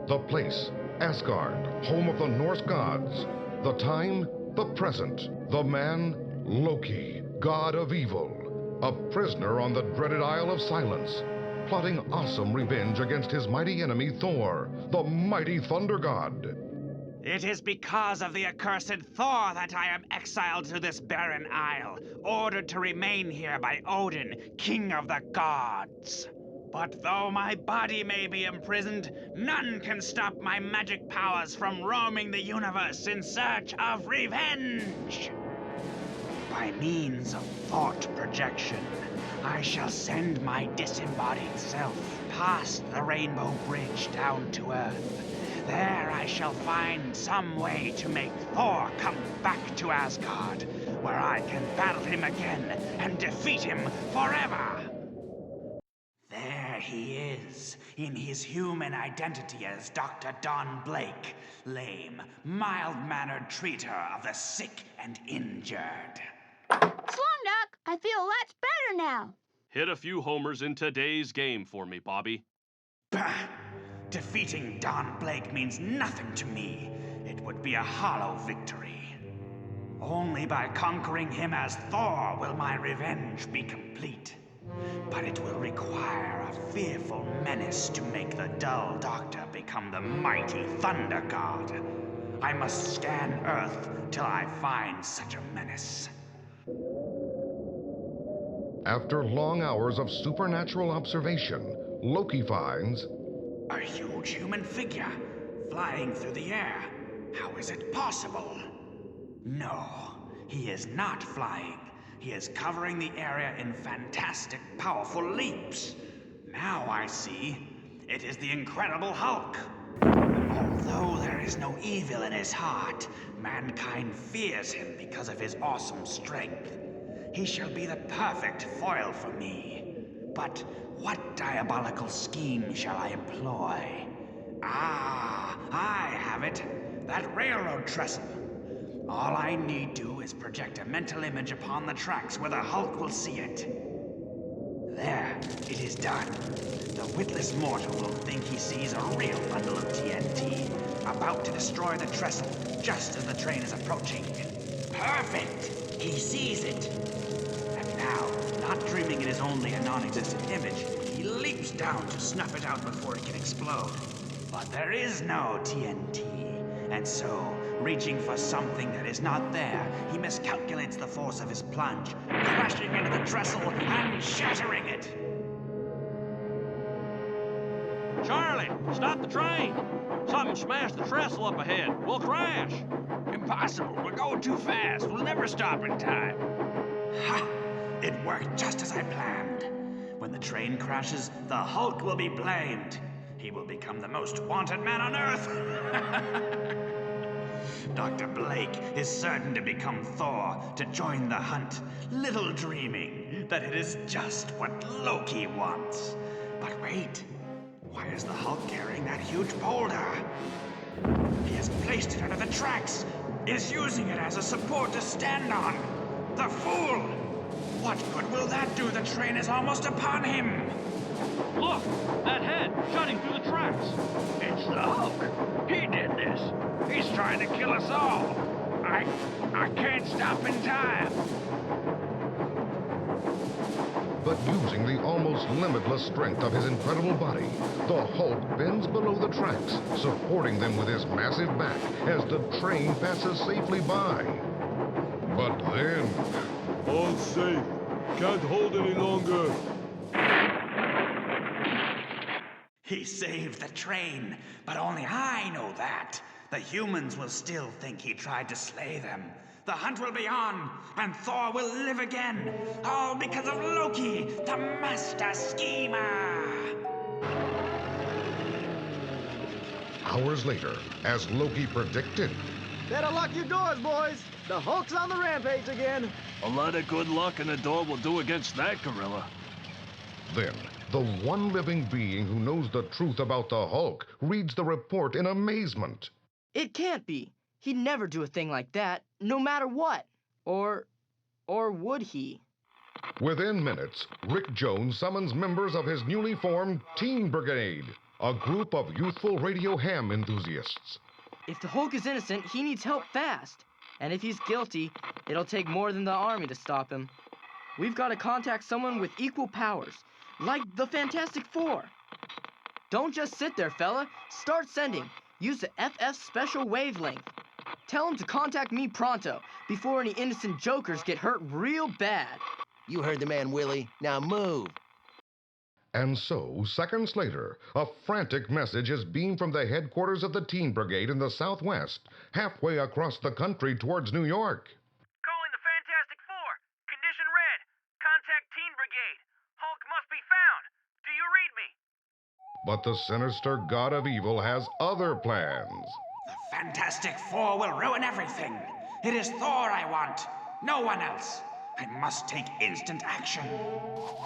The place, Asgard, home of the Norse gods. The time, the present. The man, Loki, god of evil. A prisoner on the dreaded Isle of Silence, plotting awesome revenge against his mighty enemy Thor, the mighty thunder god. It is because of the accursed Thor that I am exiled to this barren isle, ordered to remain here by Odin, king of the gods. But though my body may be imprisoned, none can stop my magic powers from roaming the universe in search of revenge. By means of thought projection, I shall send my disembodied self past the Rainbow Bridge down to Earth. There I shall find some way to make Thor come back to Asgard, where I can battle him again and defeat him forever. There he is, in his human identity as Dr. Don Blake, lame, mild-mannered treater of the sick and injured. Slumdog, I feel lots better now. Hit a few homers in today's game for me, Bobby. Bah! Defeating Don Blake means nothing to me. It would be a hollow victory. Only by conquering him as Thor will my revenge be complete. But it will require a fearful menace to make the dull doctor become the mighty thunder god. I must scan Earth till I find such a menace. After long hours of supernatural observation, Loki finds a huge human figure flying through the air. How is it possible? No, he is not flying. He is covering the area in fantastic, powerful leaps. Now I see. It is the Incredible Hulk. Although there is no evil in his heart, mankind fears him because of his awesome strength. He shall be the perfect foil for me. But what diabolical scheme shall I employ? Ah, I have it. That railroad trestle. All I need do is project a mental image upon the tracks where the Hulk will see it. There, it is done. The witless mortal will think he sees a real bundle of TNT, about to destroy the trestle just as the train is approaching. Perfect! He sees it. And now, not dreaming it is only a non-existent image, he leaps down to snuff it out before it can explode. But there is no TNT, and so, reaching for something that is not there, he miscalculates the force of his plunge, crashing into the trestle and shattering it. Charlie, stop the train! Something smashed the trestle up ahead. We'll crash! Impossible. We're going too fast. We'll never stop in time. Ha! It worked just as I planned. When the train crashes, the Hulk will be blamed. He will become the most wanted man on Earth. Dr. Blake is certain to become Thor to join the hunt, little dreaming that it is just what Loki wants. But wait, why is the Hulk carrying that huge boulder? He has placed it under the tracks, is using it as a support to stand on. The fool! What good will that do? The train is almost upon him. Look! That head jutting through the tracks! It's the Hulk! He did this! He's trying to kill us all! I can't stop in time! but using the almost limitless strength of his incredible body, the Hulk bends below the tracks, supporting them with his massive back as the train passes safely by. But then... All safe. Can't hold any longer. He saved the train, but only I know that. The humans will still think he tried to slay them. The hunt will be on, and Thor will live again. All because of Loki, the master schemer. Hours later, as Loki predicted, Better lock your doors, boys. The Hulk's on the rampage again. A lot of good luck and a door will do against that gorilla. then the one living being who knows the truth about the Hulk reads the report in amazement. It can't be. He'd never do a thing like that, no matter what. Or would he? Within minutes, Rick Jones summons members of his newly formed Teen Brigade. a group of youthful radio ham enthusiasts. If the Hulk is innocent, he needs help fast. And if he's guilty, it'll take more than the army to stop him. We've got to contact someone with equal powers, like the Fantastic Four. Don't just sit there, fella. Start sending. Use the FF special wavelength. Tell him to contact me pronto, before any innocent jokers get hurt real bad. You heard the man, Willie. Now move. And so, seconds later, a frantic message is beamed from the headquarters of the Teen Brigade in the Southwest, halfway across the country towards New York. Calling the Fantastic Four. Condition red. Contact Teen Brigade. Hulk must be found. Do you read me? But the sinister god of evil has other plans. The Fantastic Four will ruin everything. It is Thor I want. No one else. I must take instant action.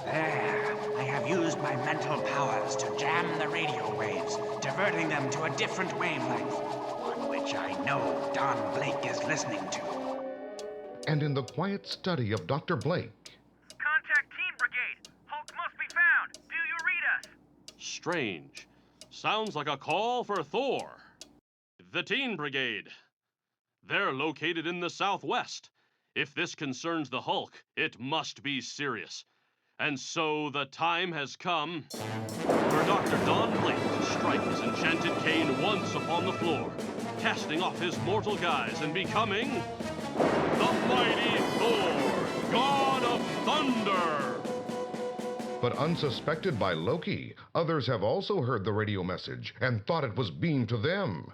There, I have used my mental powers to jam the radio waves, diverting them to a different wavelength, one which I know Don Blake is listening to. And in the quiet study of Dr. Blake, Contact Teen Brigade. Hulk must be found. Do you read us? Strange. Sounds like a call for Thor. The Teen Brigade. They're located in the Southwest. If this concerns the Hulk, it must be serious. And so the time has come for Dr. Don Blake to strike his enchanted cane once upon the floor, casting off his mortal guise and becoming the mighty Thor, God of Thunder. but unsuspected by Loki, others have also heard the radio message and thought it was beamed to them.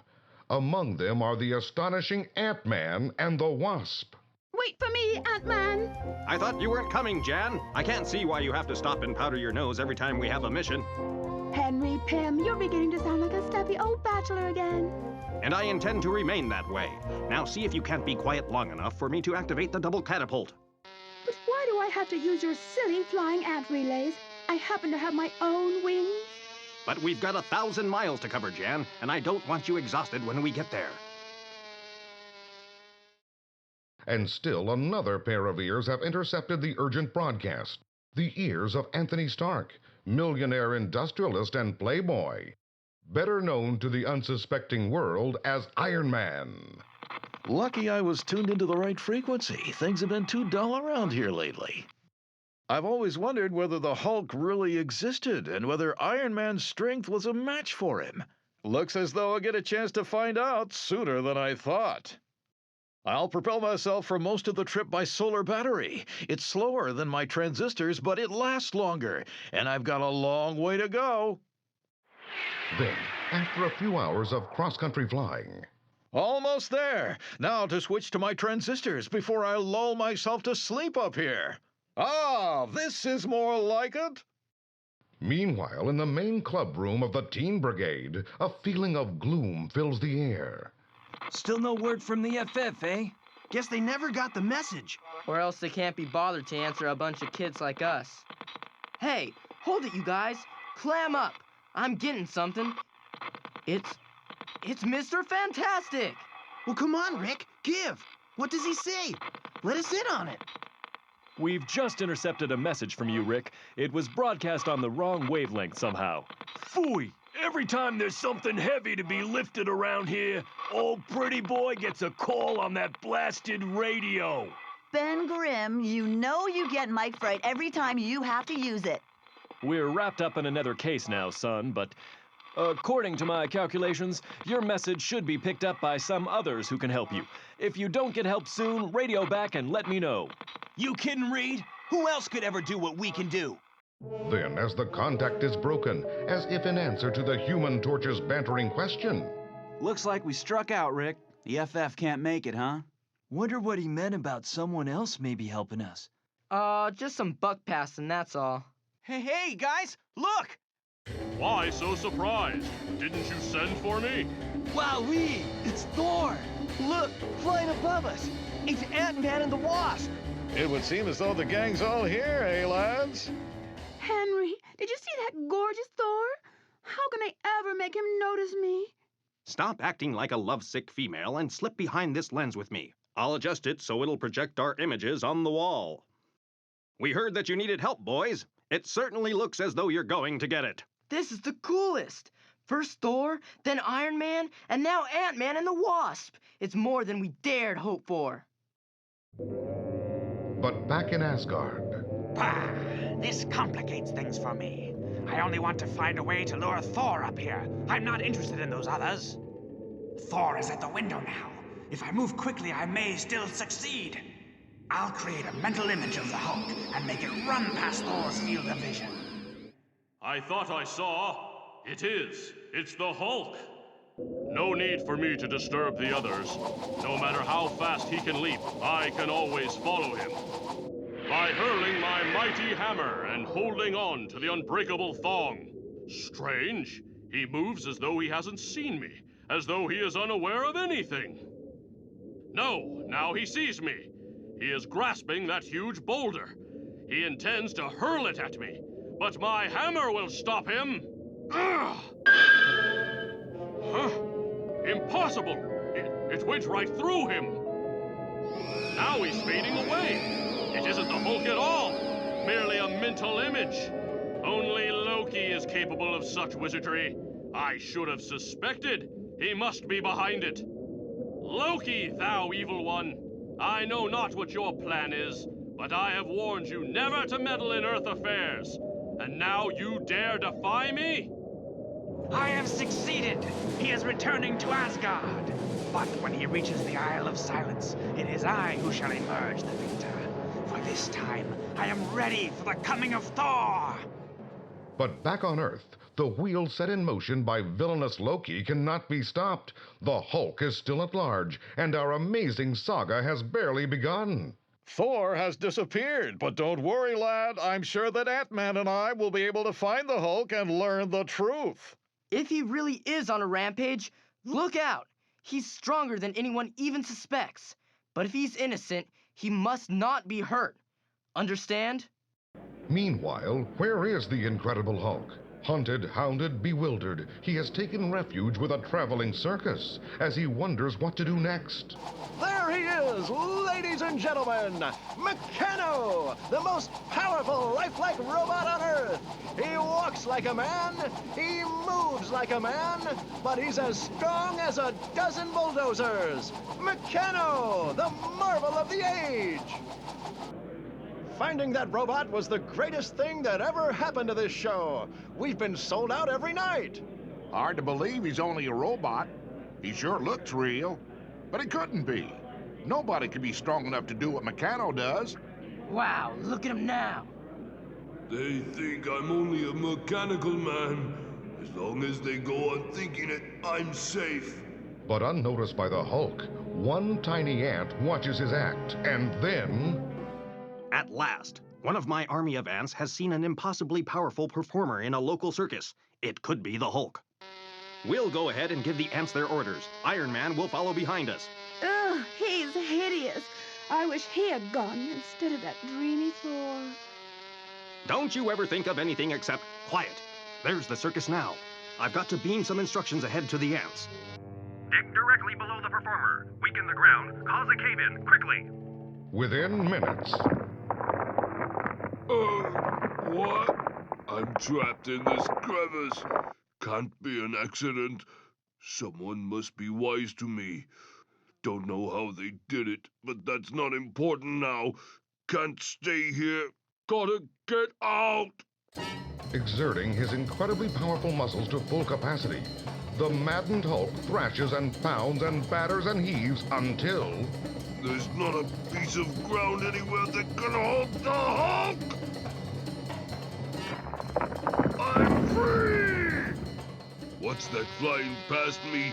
Among them are the astonishing Ant-Man and the Wasp. Wait for me, Ant-Man. I thought you weren't coming, Jan. I can't see why you have to stop and powder your nose every time we have a mission. Henry Pym, you're beginning to sound like a stuffy old bachelor again. And I intend to remain that way. Now see if you can't be quiet long enough for me to activate the double catapult. But why do I have to use your silly flying ant relays? I happen to have my own wings. But we've got 1,000 miles to cover, Jan, and I don't want you exhausted when we get there. And still another pair of ears have intercepted the urgent broadcast. The ears of Anthony Stark, millionaire industrialist and playboy, better known to the unsuspecting world as Iron Man. Lucky I was tuned into the right frequency. Things have been too dull around here lately. I've always wondered whether the Hulk really existed and whether Iron Man's strength was a match for him. Looks as though I'll get a chance to find out sooner than I thought. I'll propel myself for most of the trip by solar battery. It's slower than my transistors, but it lasts longer, and I've got a long way to go. Then, after a few hours of cross-country flying, Almost there. Now to switch to my transistors before I lull myself to sleep up here. Ah, this is more like it. meanwhile, in the main club room of the Teen Brigade, a feeling of gloom fills the air. Still no word from the FF, eh? Guess they never got the message. Or else they can't be bothered to answer a bunch of kids like us. Hey, hold it, you guys. Clam up. I'm getting something. It's Mr. Fantastic. Well, come on, Rick. Give. What does he say? Let us in on it. We've just intercepted a message from you, Rick. It was broadcast on the wrong wavelength somehow. Phooey! Every time there's something heavy to be lifted around here, old pretty boy gets a call on that blasted radio. Ben Grimm, you know you get mic fright every time you have to use it. We're wrapped up in another case now, son, but according to my calculations, your message should be picked up by some others who can help you. If you don't get help soon, radio back and let me know. You kidding, Reed? Who else could ever do what we can do? Then, as the contact is broken, as if in answer to the Human Torch's bantering question, Looks like we struck out, Rick. The FF can't make it, huh? Wonder what he meant about someone else maybe helping us. Just some buck passing, that's all. Hey, guys, look! Why so surprised? Didn't you send for me? Wowee! It's Thor! Look, flying above us! It's Ant-Man and the Wasp! It would seem as though the gang's all here, eh, lads? Henry, did you see that gorgeous Thor? How can I ever make him notice me? Stop acting like a lovesick female and slip behind this lens with me. I'll adjust it so it'll project our images on the wall. We heard that you needed help, boys. It certainly looks as though you're going to get it. This is the coolest. First Thor, then Iron Man, and now Ant-Man and the Wasp. It's more than we dared hope for. But back in Asgard, Bah! This complicates things for me. I only want to find a way to lure Thor up here. I'm not interested in those others. Thor is at the window now. If I move quickly, I may still succeed. I'll create a mental image of the Hulk and make it run past Thor's field of vision. I thought I saw. It is. It's the Hulk. No need for me to disturb the others. No matter how fast he can leap, I can always follow him. By hurling my mighty hammer and holding on to the unbreakable thong. Strange. He moves as though he hasn't seen me, as though he is unaware of anything. No, now he sees me. He is grasping that huge boulder. He intends to hurl it at me, but my hammer will stop him. Ugh! Huh? Impossible! It went right through him. Now he's fading away. It isn't the Hulk at all. Merely a mental image. Only Loki is capable of such wizardry. I should have suspected. He must be behind it. Loki, thou evil one. I know not what your plan is, but I have warned you never to meddle in Earth affairs. And now you dare defy me? I have succeeded. He is returning to Asgard. But when he reaches the Isle of Silence, it is I who shall emerge the victor. For this time, I am ready for the coming of Thor. but back on Earth, the wheel set in motion by villainous Loki cannot be stopped. The Hulk is still at large, and our amazing saga has barely begun. Thor has disappeared, but don't worry, lad. I'm sure that Ant-Man and I will be able to find the Hulk and learn the truth. If he really is on a rampage, look out. He's stronger than anyone even suspects. But if he's innocent, he must not be hurt. Understand? Meanwhile, where is the Incredible Hulk? Hunted, hounded, bewildered, he has taken refuge with a traveling circus as he wonders what to do next. There he is, ladies and gentlemen! Meccano, the most powerful, lifelike robot on Earth! He walks like a man, he moves like a man, but he's as strong as a dozen bulldozers! Meccano, the marvel of the age! Finding that robot was the greatest thing that ever happened to this show. We've been sold out every night. Hard to believe he's only a robot. He sure looks real, but he couldn't be. Nobody could be strong enough to do what Meccano does. Wow, look at him now. They think I'm only a mechanical man. As long as they go on thinking it, I'm safe. But unnoticed by the Hulk, one tiny ant watches his act, and then... At last, one of my army of ants has seen an impossibly powerful performer in a local circus. It could be the Hulk. We'll go ahead and give the ants their orders. Iron Man will follow behind us. Ugh, he's hideous. I wish he had gone instead of that dreamy Thor. Don't you ever think of anything except quiet. There's the circus now. I've got to beam some instructions ahead to the ants. Dig directly below the performer. Weaken the ground. Cause a cave-in, quickly. Within minutes... What? I'm trapped in this crevice. Can't be an accident. Someone must be wise to me. Don't know how they did it, but that's not important now. Can't stay here. Gotta get out! Exerting his incredibly powerful muscles to full capacity, the maddened Hulk thrashes and pounds and batters and heaves until... There's not a piece of ground anywhere that can hold the Hulk! I'm free! What's that flying past me?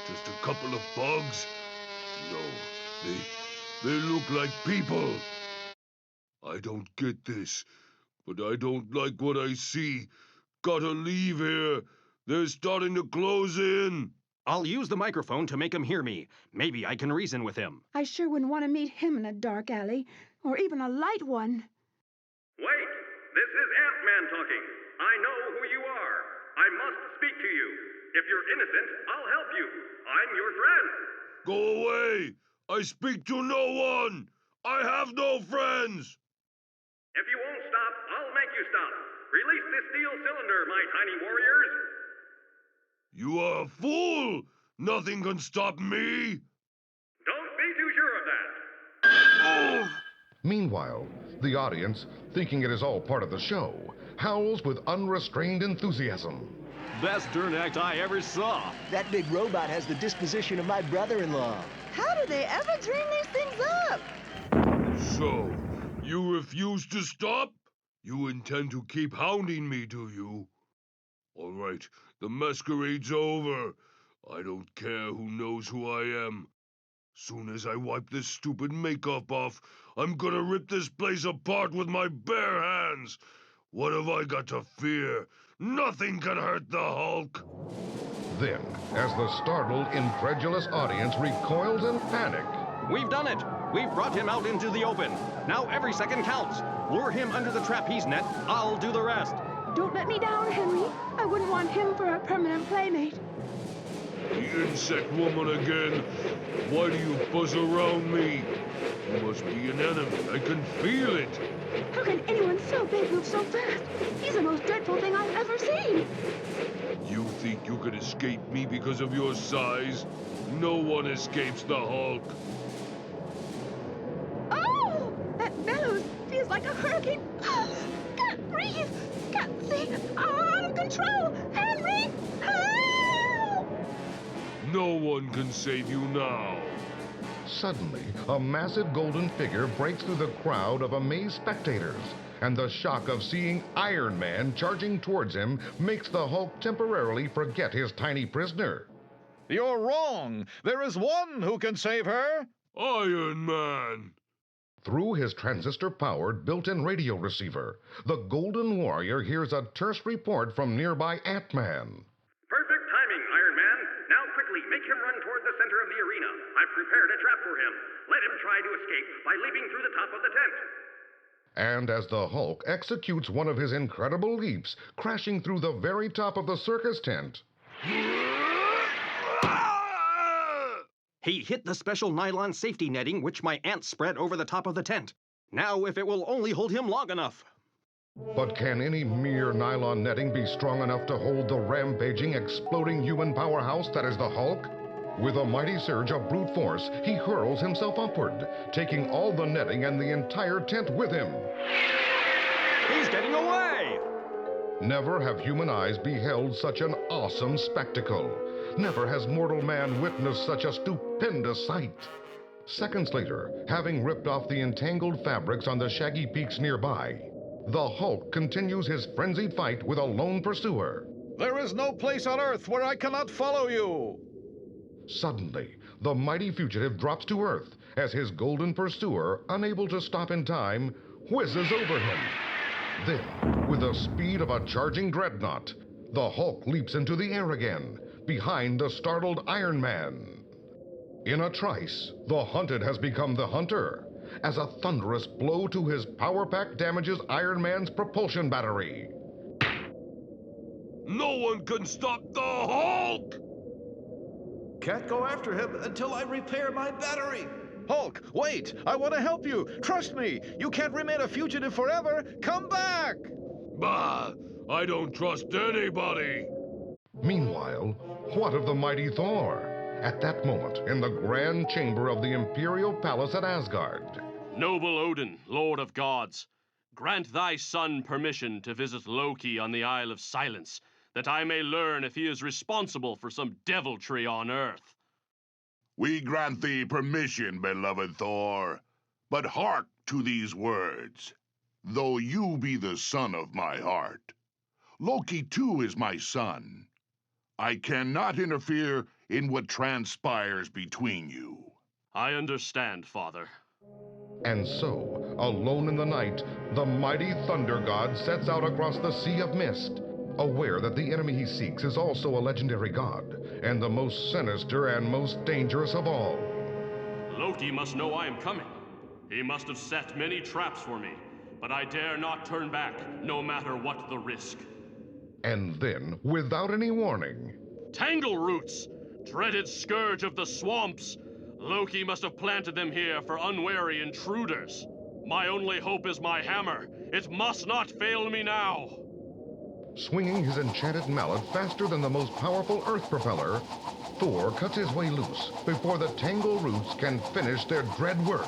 Just a couple of bugs? No, they look like people. I don't get this, but I don't like what I see. Gotta leave here. They're starting to close in. I'll use the microphone to make him hear me. Maybe I can reason with him. I sure wouldn't want to meet him in a dark alley, or even a light one. Wait! This is Ant-Man talking. I know who you are. I must speak to you. If you're innocent, I'll help you. I'm your friend. Go away! I speak to no one! I have no friends! If you won't stop, I'll make you stop. Release this steel cylinder, my tiny warriors. You are a fool! Nothing can stop me! Don't be too sure of that. Meanwhile, the audience, thinking it is all part of the show, howls with unrestrained enthusiasm. Best turn act I ever saw. That big robot has the disposition of my brother-in-law. How do they ever dream these things up? So, you refuse to stop? You intend to keep hounding me, do you? All right, the masquerade's over. I don't care who knows who I am. Soon as I wipe this stupid makeup off, I'm gonna rip this place apart with my bare hands. What have I got to fear? Nothing can hurt the Hulk. Then, as the startled, incredulous audience recoils in panic, We've done it. We've brought him out into the open. Now every second counts. Lure him under the trapeze net. I'll do the rest. Don't let me down, Henry. I wouldn't want him for a permanent playmate. The insect woman again. Why do you buzz around me? You must be an enemy. I can feel it. How can anyone so big move so fast? He's the most dreadful thing I've ever seen. You think you could escape me because of your size? No one escapes the Hulk. Oh! That bellows feels like a hurricane. Can't breathe. Can't see. Out of control. Henry! Help! No one can save you now. suddenly, a massive golden figure breaks through the crowd of amazed spectators, and the shock of seeing Iron Man charging towards him makes the Hulk temporarily forget his tiny prisoner. You're wrong. There is one who can save her. Iron Man! Through his transistor-powered built-in radio receiver, the Golden Warrior hears a terse report from nearby Ant-Man. Perfect timing, Iron Man. Now quickly, make him run toward the center of the arena. I've prepared a trap for him. Let him try to escape by leaping through the top of the tent. And as the Hulk executes one of his incredible leaps, crashing through the very top of the circus tent, he hit the special nylon safety netting which my aunt spread over the top of the tent. Now, if it will only hold him long enough. But can any mere nylon netting be strong enough to hold the rampaging, exploding human powerhouse that is the Hulk? With a mighty surge of brute force, he hurls himself upward, taking all the netting and the entire tent with him. He's getting away! Never have human eyes beheld such an awesome spectacle. Never has mortal man witnessed such a stupendous sight. Seconds later, having ripped off the entangled fabrics on the shaggy peaks nearby, the Hulk continues his frenzied fight with a lone pursuer. There is no place on Earth where I cannot follow you. Suddenly, the mighty fugitive drops to Earth as his golden pursuer, unable to stop in time, whizzes over him. Then, with the speed of a charging dreadnought, the Hulk leaps into the air again, behind the startled Iron Man. In a trice, the hunted has become the hunter, as a thunderous blow to his power pack damages Iron Man's propulsion battery. No one can stop the Hulk! Can't go after him until I repair my battery. Hulk, wait! I want to help you. Trust me. You can't remain a fugitive forever. Come back! Bah! I don't trust anybody! Meanwhile, what of the mighty Thor? At that moment, in the grand chamber of the Imperial Palace at Asgard. Noble Odin, Lord of Gods, grant thy son permission to visit Loki on the Isle of Silence, that I may learn if he is responsible for some deviltry on Earth. We grant thee permission, beloved Thor, but hark to these words. Though you be the son of my heart, Loki too is my son. I cannot interfere in what transpires between you. I understand, Father. And so, alone in the night, the mighty Thunder God sets out across the Sea of Mist, aware that the enemy he seeks is also a legendary god, and the most sinister and most dangerous of all. Loki must know I am coming. He must have set many traps for me, but I dare not turn back, no matter what the risk. And then, without any warning... Tangle roots! Dreaded scourge of the swamps! Loki must have planted them here for unwary intruders. My only hope is my hammer. It must not fail me now. Swinging his enchanted mallet faster than the most powerful Earth propeller, Thor cuts his way loose before the tangle roots can finish their dread work.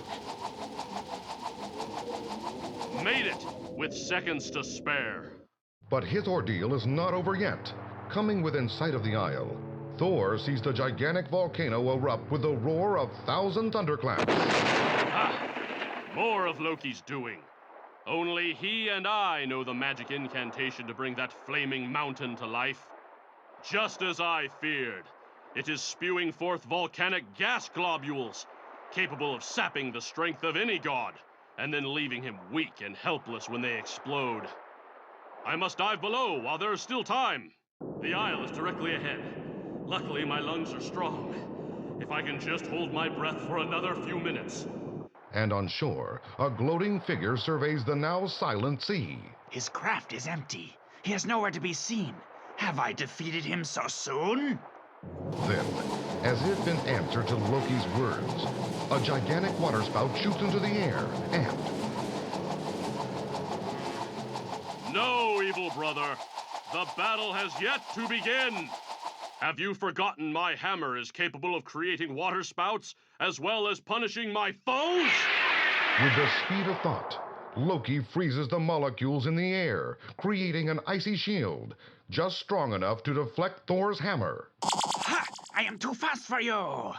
Made it, with seconds to spare. But his ordeal is not over yet. Coming within sight of the Isle, Thor sees the gigantic volcano erupt with the roar of 1,000 thunderclaps. More of Loki's doing. Only he and I know the magic incantation to bring that flaming mountain to life. Just as I feared, it is spewing forth volcanic gas globules, capable of sapping the strength of any god, and then leaving him weak and helpless when they explode. I must dive below while there is still time. The Isle is directly ahead. Luckily, my lungs are strong. If I can just hold my breath for another few minutes. And on shore, a gloating figure surveys the now silent sea. His craft is empty. He is nowhere to be seen. Have I defeated him so soon? Then, as if in answer to Loki's words, a gigantic waterspout shoots into the air and... No, evil brother. The battle has yet to begin. Have you forgotten my hammer is capable of creating waterspouts as well as punishing my foes? With the speed of thought, Loki freezes the molecules in the air, creating an icy shield, just strong enough to deflect Thor's hammer. Ha! I am too fast for you!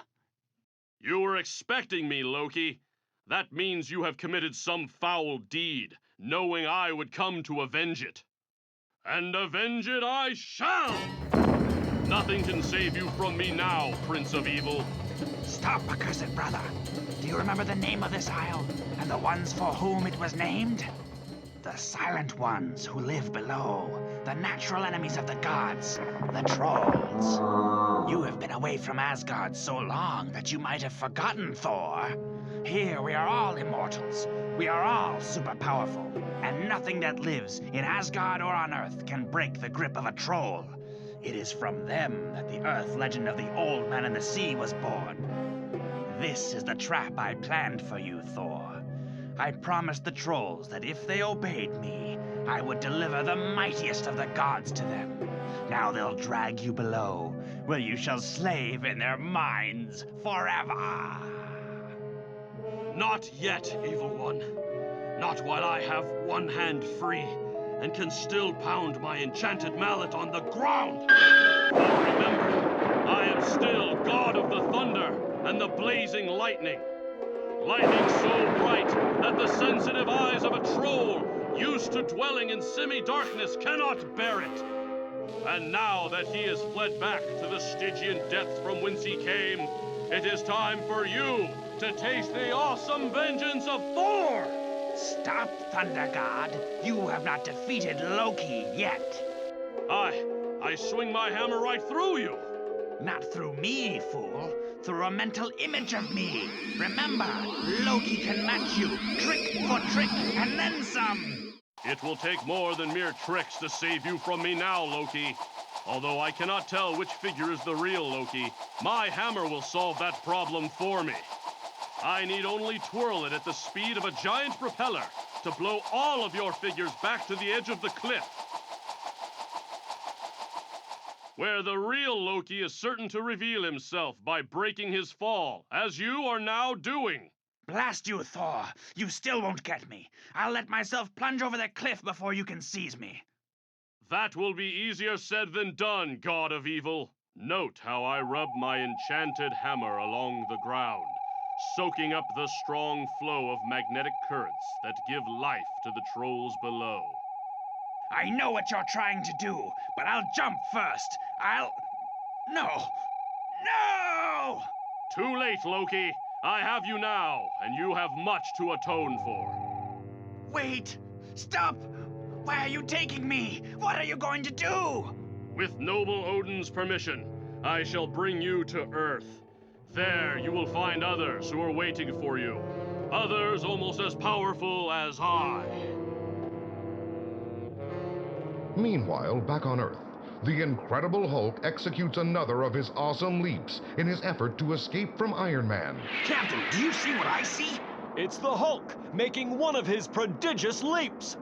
You were expecting me, Loki. That means you have committed some foul deed, knowing I would come to avenge it. And avenge it I shall! Nothing can save you from me now, Prince of Evil. Stop, accursed brother. Do you remember the name of this isle, and the ones for whom it was named? The Silent Ones who live below, the natural enemies of the gods, the trolls. You have been away from Asgard so long that you might have forgotten Thor. Here we are all immortals. We are all super powerful, and nothing that lives in Asgard or on Earth can break the grip of a troll. It is from them that the Earth legend of the Old Man in the Sea was born. This is the trap I planned for you, Thor. I promised the trolls that if they obeyed me, I would deliver the mightiest of the gods to them. Now they'll drag you below, where you shall slave in their minds forever. Not yet, Evil One. Not while I have one hand free and can still pound my enchanted mallet on the ground. But remember, I am still God of the thunder and the blazing lightning. Lightning so bright that the sensitive eyes of a troll used to dwelling in semi-darkness cannot bear it. And now that he has fled back to the Stygian depths from whence he came, it is time for you to taste the awesome vengeance of Thor! Stop, Thunder God. You have not defeated Loki yet. I swing my hammer right through you. Not through me, fool. Through a mental image of me. Remember, Loki can match you, trick for trick, and then some. It will take more than mere tricks to save you from me now, Loki. Although I cannot tell which figure is the real Loki, my hammer will solve that problem for me. I need only twirl it at the speed of a giant propeller to blow all of your figures back to the edge of the cliff, where the real Loki is certain to reveal himself by breaking his fall, as you are now doing. Blast you, Thor! You still won't get me. I'll let myself plunge over the cliff before you can seize me. That will be easier said than done, God of Evil. Note how I rub my enchanted hammer along the ground, soaking up the strong flow of magnetic currents that give life to the trolls below. I know what you're trying to do, but I'll jump first. No! No! Too late, Loki. I have you now, and you have much to atone for. Wait! Stop! Where are you taking me? What are you going to do? With noble Odin's permission, I shall bring you to Earth. There you will find others who are waiting for you. Others almost as powerful as I. Meanwhile, back on Earth, the Incredible Hulk executes another of his awesome leaps in his effort to escape from Iron Man. Captain, do you see what I see? It's the Hulk, making one of his prodigious leaps.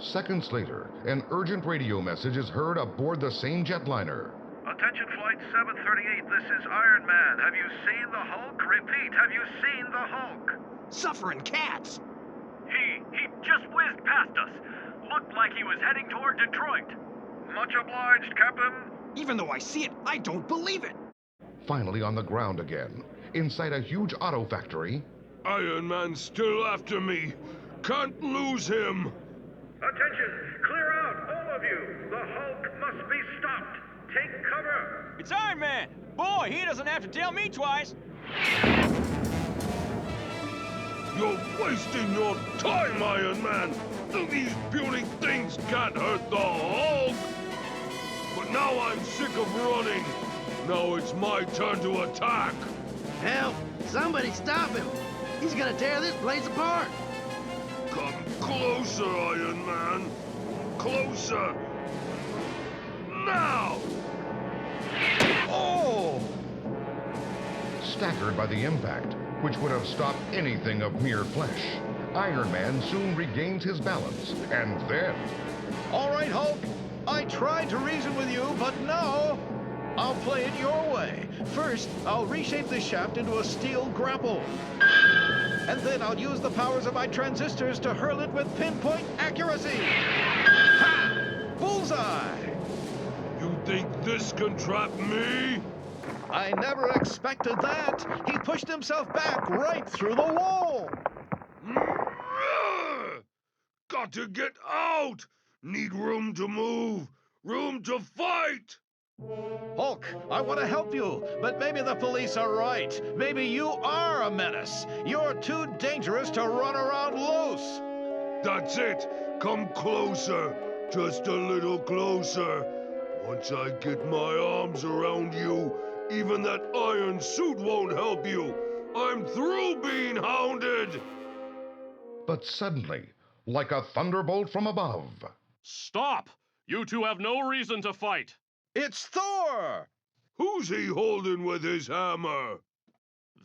Seconds later, an urgent radio message is heard aboard the same jetliner. Attention Flight 738, this is Iron Man. Have you seen the Hulk? Repeat, have you seen the Hulk? Suffering cats! He just whizzed past us. Looked like he was heading toward Detroit. Much obliged, Captain. Even though I see it, I don't believe it. Finally on the ground again, inside a huge auto factory. Iron Man's still after me. Can't lose him. Attention, clear out, all of you. The Hulk must be stopped. Take cover. It's Iron Man. Boy, he doesn't have to tell me twice. You're wasting your time, Iron Man. These puny things can't hurt the Hulk. But now I'm sick of running. Now it's my turn to attack. Help! Somebody stop him! He's gonna tear this place apart! Come closer, Iron Man. Closer. Now! Oh! Staggered by the impact, which would have stopped anything of mere flesh, Iron Man soon regains his balance, and then... All right, Hulk. I tried to reason with you, but no. I'll play it your way. First, I'll reshape the shaft into a steel grapple. And then I'll use the powers of my transistors to hurl it with pinpoint accuracy. Ha! Bullseye! You think this can trap me? I never expected that. He pushed himself back right through the wall. Got to get out! Need room to move, room to fight! Hulk, I want to help you, but maybe the police are right. Maybe you are a menace. You're too dangerous to run around loose. That's it. Come closer. Just a little closer. Once I get my arms around you, even that iron suit won't help you. I'm through being hounded. But suddenly, like a thunderbolt from above... Stop! You two have no reason to fight. It's Thor! Who's he holding with his hammer?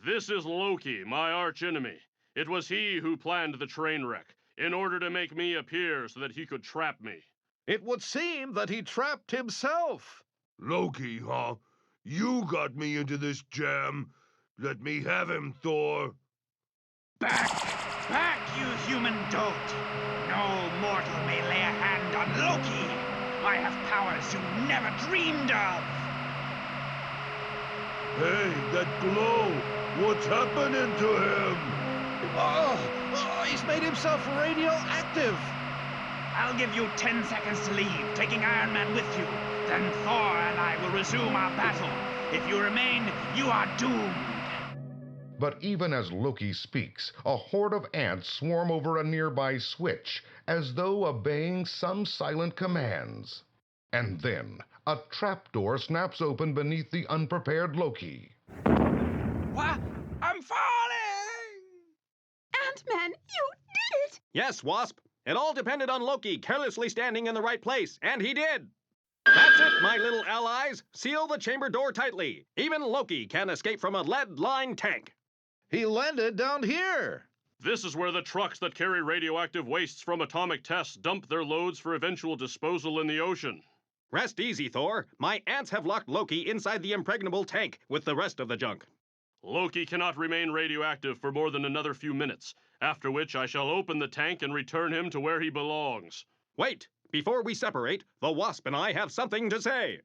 This is Loki, my archenemy. It was he who planned the train wreck, in order to make me appear so that he could trap me. It would seem that he trapped himself. Loki, huh? You got me into this jam. Let me have him, Thor. Back, you human dolt! No mortal may lay a hand on Loki! I have powers you never dreamed of! Hey, that glow! What's happening to him? Oh, he's made himself radioactive! I'll give you 10 seconds to leave, taking Iron Man with you. Then Thor and I will resume our battle. If you remain, you are doomed. But even as Loki speaks, a horde of ants swarm over a nearby switch, as though obeying some silent commands. And then, a trapdoor snaps open beneath the unprepared Loki. What? I'm falling! Ant-Man, you did it! Yes, Wasp. It all depended on Loki carelessly standing in the right place, and he did. That's it, my little allies. Seal the chamber door tightly. Even Loki can't escape from a lead-lined tank. He landed down here. This is where the trucks that carry radioactive wastes from atomic tests dump their loads for eventual disposal in the ocean. Rest easy, Thor. My ants have locked Loki inside the impregnable tank with the rest of the junk. Loki cannot remain radioactive for more than another few minutes, after which I shall open the tank and return him to where he belongs. Wait! Before we separate, the Wasp and I have something to say.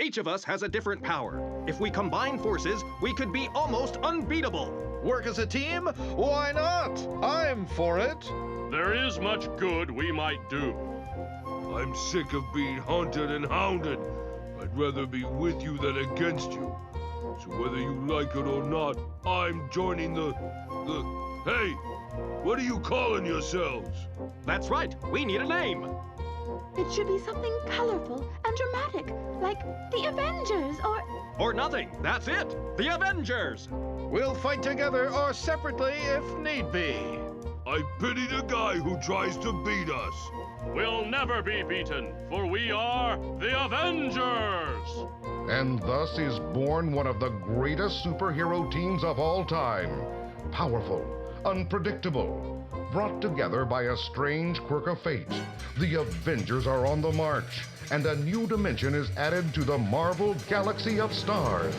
Each of us has a different power. If we combine forces, we could be almost unbeatable. Work as a team? Why not? I'm for it. There is much good we might do. I'm sick of being hunted and hounded. I'd rather be with you than against you. So whether you like it or not, I'm joining the... Hey, what are you calling yourselves? That's right, we need a name. It should be something colorful and dramatic, like the Avengers, or... Or nothing, that's it, the Avengers! We'll fight together or separately if need be. I pity the guy who tries to beat us. We'll never be beaten, for we are the Avengers! And thus is born one of the greatest superhero teams of all time. Powerful, unpredictable, Brought together by a strange quirk of fate, the Avengers are on the march, and a new dimension is added to the Marvel galaxy of stars.